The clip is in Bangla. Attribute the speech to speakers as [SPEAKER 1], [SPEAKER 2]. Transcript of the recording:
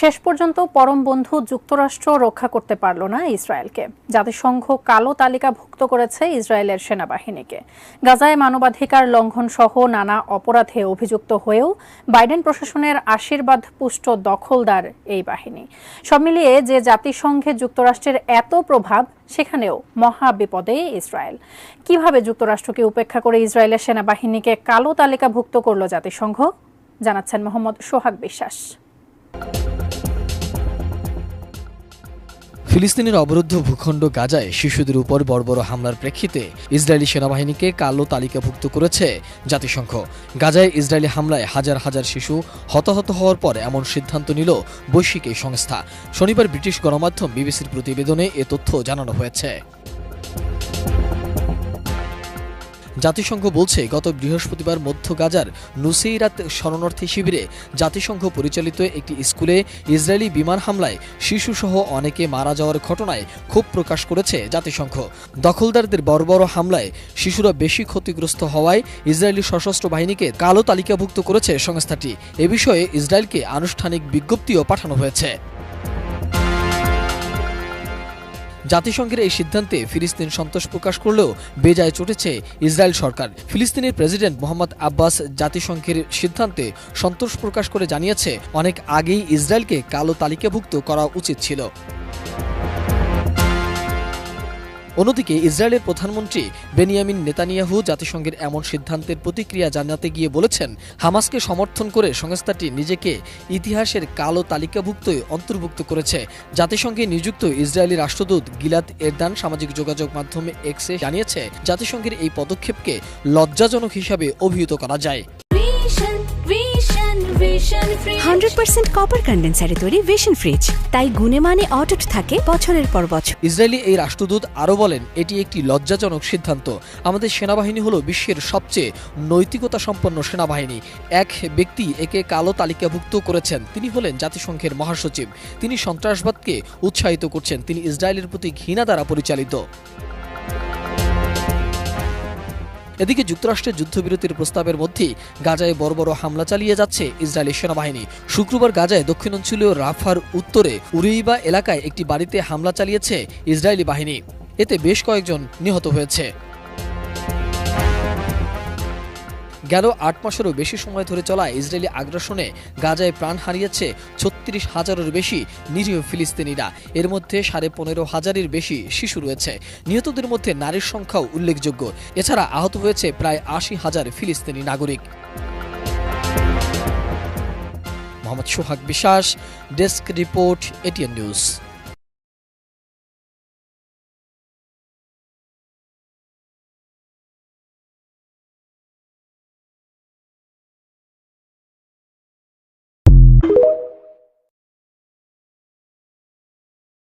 [SPEAKER 1] শেষ পর্যন্ত পরম বন্ধু যুক্তরাষ্ট্র রক্ষা করতে পারল না ইসরায়েলকে। জাতিসংঘ কালো তালিকাভুক্ত করেছে ইসরায়েলের সেনাবাহিনীকে। গাজায় মানবাধিকার লঙ্ঘন সহ নানা অপরাধে অভিযুক্ত হয়েও বাইডেন প্রশাসনের আশীর্বাদ পুষ্ট দখলদার এই বাহিনী। সব মিলিয়ে যে জাতিসংঘে যুক্তরাষ্ট্রের এত প্রভাব, সেখানেও মহা বিপদে ইসরায়েল। কিভাবে যুক্তরাষ্ট্রকে উপেক্ষা করে ইসরায়েলের সেনাবাহিনীকে কালো তালিকাভুক্ত করল জাতিসংঘ, জানাচ্ছেন মোহাম্মদ সোহাগ বিশ্বাস।
[SPEAKER 2] ফিলিস্তিনের অবরুদ্ধ ভূখণ্ড গাজায় শিশুদের উপর বর্বর হামলার প্রেক্ষিতে ইসরায়েলি সেনাবাহিনীকে কালো তালিকাভুক্ত করেছে জাতিসংঘ। গাজায় ইসরায়েলি হামলায় হাজার হাজার শিশু হতাহত হওয়ার পর এমন সিদ্ধান্ত নিল বৈশ্বিক এই সংস্থা। শনিবার ব্রিটিশ গণমাধ্যম বিবিসির প্রতিবেদনে এ তথ্য জানানো হয়েছে। জাতিসংঘ বলছে, গত বৃহস্পতিবার মধ্য গাজার নুসেইরাত শরণার্থী শিবিরে জাতিসংঘ পরিচালিত একটি স্কুলে ইসরায়েলি বিমান হামলায় শিশুসহ অনেকে মারা যাওয়ার ঘটনায় ক্ষোভ প্রকাশ করেছে জাতিসংঘ। দখলদারদের বর্বর হামলায় শিশুরা বেশি ক্ষতিগ্রস্ত হওয়ায় ইসরায়েলি সশস্ত্র বাহিনীকে কালো তালিকাভুক্ত করেছে সংস্থাটি। এ বিষয়ে ইসরায়েলকে আনুষ্ঠানিক বিজ্ঞপ্তিও পাঠানো হয়েছে। জাতিসংঘের এই সিদ্ধান্তে ফিলিস্তিন সন্তোষ প্রকাশ করলেও বেজায় চটেছে ইসরায়েল সরকার। ফিলিস্তিনের প্রেসিডেন্ট মোহাম্মদ আব্বাস জাতিসংঘের সিদ্ধান্তে সন্তোষ প্রকাশ করে জানিয়েছে, অনেক আগেই ইসরায়েলকে কালো তালিকাভুক্ত করা উচিত ছিল। অন্যদিকে ইসরায়েলের প্রধানমন্ত্রী বেনিয়ামিন নেতানিয়াহু জাতিসংঘের এমন সিদ্ধান্তের প্রতিক্রিয়া জানাতে গিয়ে বলেছেন, হামাসকে সমর্থন করে সংস্থাটি নিজেকে ইতিহাসের কালো তালিকাভুক্ত অন্তর্ভুক্ত করেছে। জাতিসংঘে নিযুক্ত ইসরায়েলি রাষ্ট্রদূত গিলাদ এরদান সামাজিক যোগাযোগ মাধ্যমে এক্সে জানিয়েছে, জাতিসংঘের এই পদক্ষেপকে লজ্জাজনক হিসাবে অভিহিত করা যায়।
[SPEAKER 3] 100% কপার কন্ডেন্সারে তৈরি ভিশন ফ্রিজ, তাই গুণে মানে অটুট থাকে বছরের পর বছর।
[SPEAKER 2] ইসরায়েলি এই রাষ্ট্রদূত আরও বলেন, এটি একটি লজ্জাজনক সিদ্ধান্ত। আমাদের সেনাবাহিনী হলো বিশ্বের সবচেয়ে নৈতিকতা সম্পন্ন সেনাবাহিনী। এক ব্যক্তি একে কালো তালিকাভুক্ত করেছেন, তিনি হলেন জাতিসংঘের মহাসচিব। তিনি সন্ত্রাসবাদকে উৎসাহিত করছেন, তিনি ইসরায়েলের প্রতি ঘৃণা দ্বারা পরিচালিত। এদিকে যুক্তরাষ্ট্রের যুদ্ধবিরতির প্রস্তাবের মধ্যেই গাজায় বড় হামলা চালিয়ে যাচ্ছে ইসরায়েলি সেনাবাহিনী। শুক্রবার গাজায় দক্ষিণাঞ্চলীয় রাফার উত্তরে উরিইবা এলাকায় একটি বাড়িতে হামলা চালিয়েছে ইসরায়েলি বাহিনী। এতে বেশ কয়েকজন নিহত হয়েছে। গেল ৮ মাসেরও বেশি সময় ধরে চলা ইসরায়েলি আগ্রাসনে গাজায় প্রাণ হারিয়েছে ৩৬,০০০-এর বেশি নিরীহ ফিলিস্তিনিরা। এর মধ্যে ১৫,৫০০-এর বেশি শিশু রয়েছে। নিহতদের মধ্যে নারীর সংখ্যাও উল্লেখযোগ্য। এছাড়া আহত হয়েছে প্রায় ৮০,০০০ ফিলিস্তিনি নাগরিক। মোহাম্মদ সোহাগ বিশ্বাস, ডেস্ক রিপোর্ট, এটিএন নিউজ।